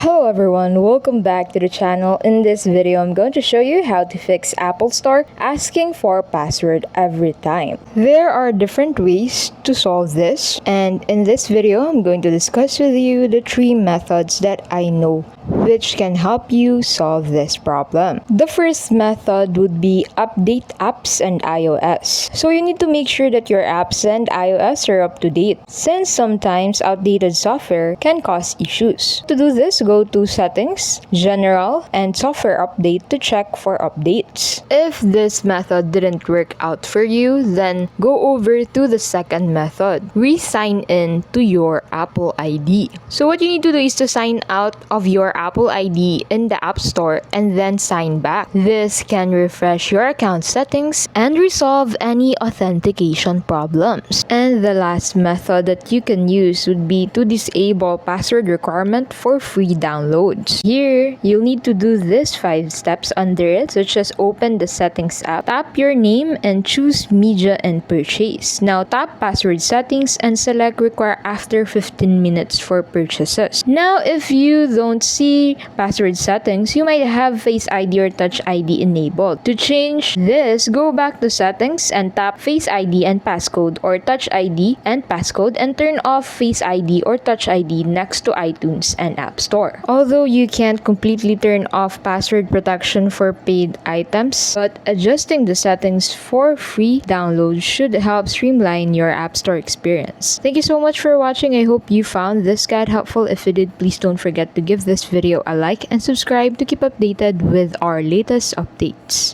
Hello everyone, welcome back to the channel. In this video, I'm going to show you how to fix Apple Store asking for password every time. There are different ways to solve this, and in this video, I'm going to discuss with you the 3 methods that I know which can help you solve this problem. The first method would be update apps and iOS. So you need to make sure that your apps and iOS are up to date, since sometimes outdated software can cause issues. To do this, go to Settings, General, and Software Update to check for updates. If this method didn't work out for you, then go over to the second method. Re-sign in to your Apple ID. So what you need to do is to sign out of your Apple ID in the App Store and then sign back. This can refresh your account settings and resolve any authentication problems. And the last method that you can use would be to disable password requirement for free downloads. Here, you'll need to do this 5 steps under it, such as open the settings app, tap your name, and choose media and purchase. Now tap password settings and select require after 15 minutes for purchases. Now if you don't see password settings, you might have Face ID or Touch ID enabled. To change this, go back to settings and tap Face ID and passcode or Touch ID and passcode, and turn off Face ID or Touch ID next to iTunes and App Store. Although you can't completely turn off password protection for paid items, but adjusting the settings for free downloads should help streamline your App Store experience. Thank you so much for watching. I hope you found this guide helpful. If you did, please don't forget to give this video a like and subscribe to keep updated with our latest updates.